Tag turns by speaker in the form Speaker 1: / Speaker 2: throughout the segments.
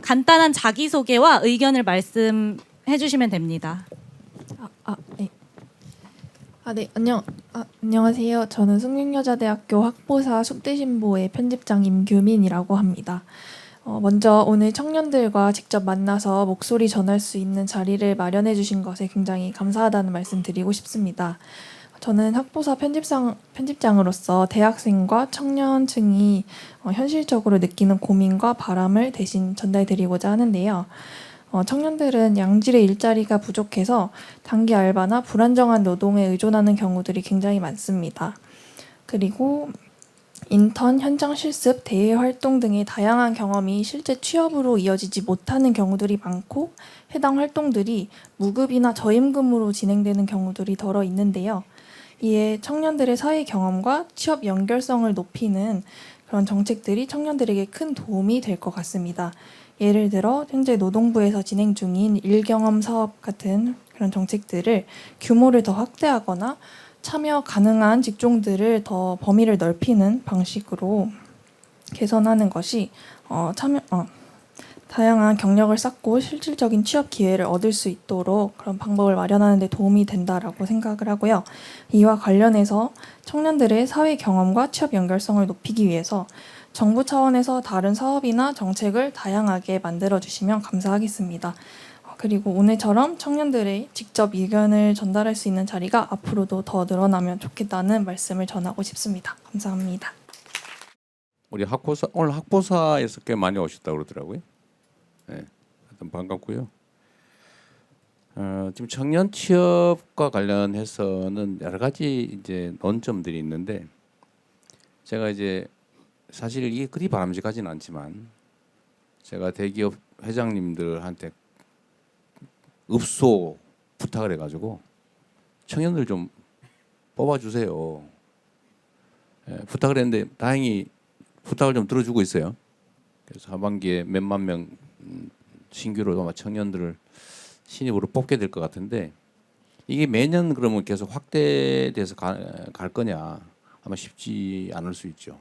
Speaker 1: 간단한 자기소개와 의견을 말씀해 주시면 됩니다.
Speaker 2: 네. 안녕하세요. 저는 숙명여자대학교 학보사 숙대신보의 편집장 임규민이라고 합니다. 먼저 오늘 청년들과 직접 만나서 목소리 전할 수 있는 자리를 마련해 주신 것에 굉장히 감사하다는 말씀 드리고 싶습니다. 저는 학보사 편집장으로서 대학생과 청년층이 현실적으로 느끼는 고민과 바람을 대신 전달드리고자 하는데요. 청년들은 양질의 일자리가 부족해서 단기 알바나 불안정한 노동에 의존하는 경우들이 굉장히 많습니다. 그리고 인턴, 현장 실습, 대외 활동 등의 다양한 경험이 실제 취업으로 이어지지 못하는 경우들이 많고 해당 활동들이 무급이나 저임금으로 진행되는 경우들이 더러 있는데요. 이에 청년들의 사회 경험과 취업 연결성을 높이는 그런 정책들이 청년들에게 큰 도움이 될 것 같습니다. 예를 들어 현재 노동부에서 진행 중인 일경험 사업 같은 그런 정책들을 규모를 더 확대하거나 참여 가능한 직종들을 더 범위를 넓히는 방식으로 개선하는 것이 다양한 경력을 쌓고 실질적인 취업 기회를 얻을 수 있도록 그런 방법을 마련하는 데 도움이 된다라고 생각을 하고요. 이와 관련해서 청년들의 사회 경험과 취업 연결성을 높이기 위해서 정부 차원에서 다른 사업이나 정책을 다양하게 만들어주시면 감사하겠습니다. 그리고 오늘처럼 청년들의 직접 의견을 전달할 수 있는 자리가 앞으로도 더 늘어나면 좋겠다는 말씀을 전하고 싶습니다. 감사합니다.
Speaker 3: 우리 오늘 학보사에서 꽤 많이 오셨다고 그러더라고요. 네, 하여튼 반갑고요. 지금 청년 취업과 관련해서는 여러 가지 이제 논점들이 있는데 제가 이제 사실 이게 그리 바람직하지는 않지만 제가 대기업 회장님들한테 읍소 부탁을 해가지고 청년들 좀 뽑아주세요. 부탁을 했는데 다행히 부탁을 좀 들어주고 있어요. 그래서 하반기에 몇만 명 신규로 아마 청년들을 신입으로 뽑게 될 것 같은데 이게 매년 그러면 계속 확대돼서 갈 거냐 아마 쉽지 않을 수 있죠.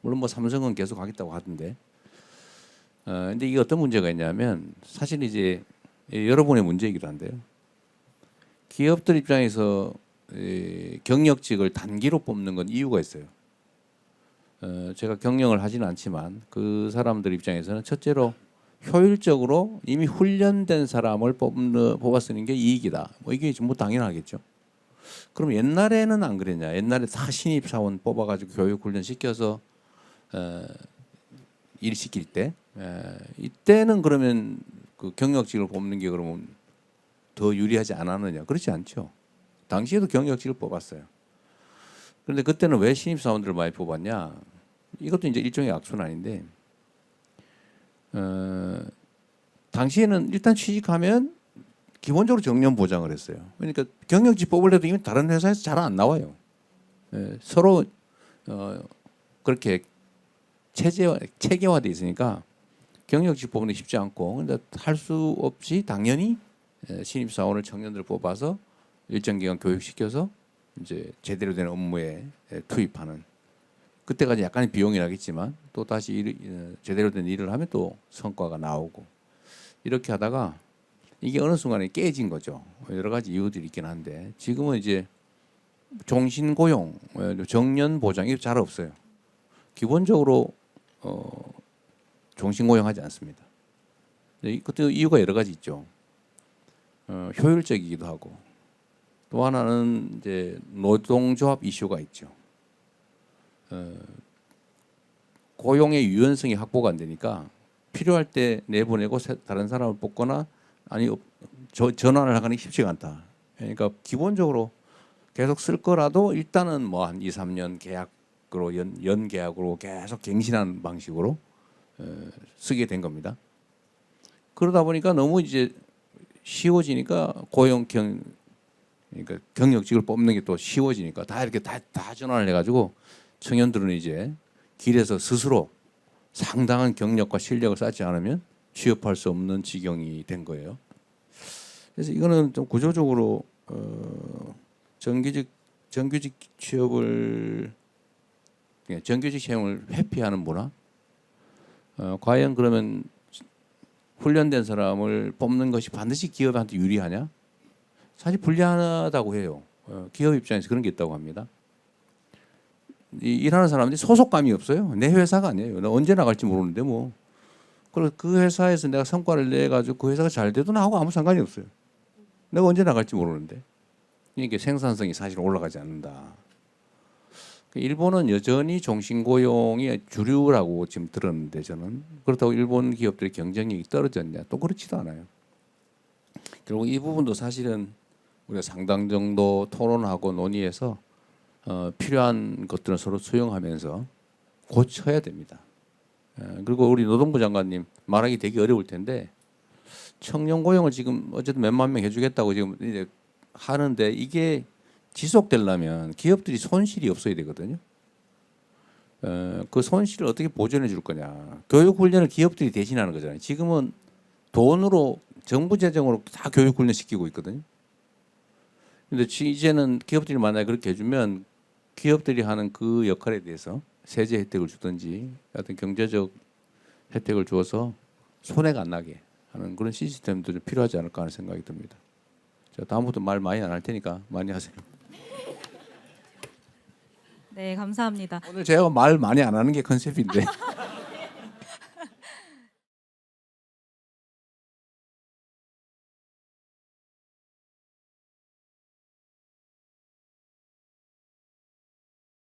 Speaker 3: 물론 뭐 삼성은 계속 하겠다고 하던데. 근데 이게 어떤 문제가 있냐면 사실 이제 여러분의 문제이기도 한데요. 기업들 입장에서 경력직을 단기로 뽑는 건 이유가 있어요. 제가 경영을 하지는 않지만 그 사람들 입장에서는 첫째로 효율적으로 이미 훈련된 사람을 뽑았으는 게 이익이다. 뭐 이게 뭐 당연하겠죠. 그럼 옛날에는 안 그랬냐? 옛날에 다 신입 사원 뽑아가지고 교육 훈련 시켜서 일 시킬 때 이때는 그러면 그 경력직을 뽑는 게 그러면 더 유리하지 않았느냐? 그렇지 않죠. 당시에도 경력직을 뽑았어요. 그런데 그때는 왜 신입 사원들을 많이 뽑았냐? 이것도 이제 일종의 악순환인데 당시에는 일단 취직하면 기본적으로 정년 보장을 했어요. 그러니까 경력직 뽑으려도 이미 다른 회사에서 잘 안 나와요. 서로 그렇게 체계화돼 있으니까 경력직 뽑는 게 쉽지 않고 근데 할 수 없이 당연히 신입 사원을 청년들 뽑아서 일정 기간 교육시켜서 이제 제대로 된 업무에 투입하는 그때까지 약간의 비용이 나겠지만 또 다시 제대로 된 일을 하면 또 성과가 나오고 이렇게 하다가 이게 어느 순간에 깨진 거죠. 여러 가지 이유들이 있긴 한데 지금은 이제 종신 고용, 정년 보장이 잘 없어요. 기본적으로 종신 고용하지 않습니다. 그것도 이유가 여러 가지 있죠. 효율적이기도 하고 또 하나는 이제 노동조합 이슈가 있죠. 고용의 유연성이 확보가 안 되니까 필요할 때 내보내고 다른 사람을 뽑거나 아니 전환을 하기는 쉽지가 않다. 그러니까 기본적으로 계속 쓸 거라도 일단은 뭐 한 2, 3년 계약으로 연 계약으로 계속 갱신하는 방식으로 쓰게 된 겁니다. 그러다 보니까 너무 이제 쉬워지니까 그러니까 경력직을 뽑는 게 또 쉬워지니까 다 이렇게 다 전환을 해가지고 청년들은 이제 길에서 스스로 상당한 경력과 실력을 쌓지 않으면 취업할 수 없는 지경이 된 거예요. 그래서 이거는 좀 구조적으로 정규직 취업을 정규직 채용을 회피하는 문화. 과연 그러면 훈련된 사람을 뽑는 것이 반드시 기업한테 유리하냐? 사실 불리하다고 해요. 기업 입장에서 그런 게 있다고 합니다. 일하는 사람들이 소속감이 없어요. 내 회사가 아니에요. 나 언제 나갈지 모르는데 뭐. 그리고 그 회사에서 내가 성과를 내 가지고 그 회사가 잘 돼도 나하고 아무 상관이 없어요. 내가 언제 나갈지 모르는데. 이게 생산성이 사실 올라가지 않는다. 일본은 여전히 종신고용이 주류라고 지금 들었는데 저는 그렇다고 일본 기업들의 경쟁력이 떨어졌냐? 또 그렇지도 않아요. 결국 이 부분도 사실은 우리가 상당 정도 토론하고 논의해서 필요한 것들은 서로 수용하면서 고쳐야 됩니다. 그리고 우리 노동부 장관님 말하기 되게 어려울 텐데 청년 고용을 지금 어쨌든 몇만 명 해주겠다고 지금 이제 하는데 이게 지속되려면 기업들이 손실이 없어야 되거든요. 그 손실을 어떻게 보전해 줄 거냐. 교육 훈련을 기업들이 대신하는 거잖아요. 지금은 돈으로 정부 재정으로 다 교육 훈련 시키고 있거든요. 근데 이제는 기업들이 만약에 그렇게 해주면 기업들이 하는 그 역할에 대해서 세제 혜택을 주든지 어떤 경제적 혜택을 주어서 손해가 안 나게 하는 그런 시스템도 좀 필요하지 않을까 하는 생각이 듭니다. 자, 다음부터 말 많이 안 할 테니까 많이 하세요.
Speaker 1: 네, 감사합니다.
Speaker 3: 오늘 제가 말 많이 안 하는 게 컨셉인데.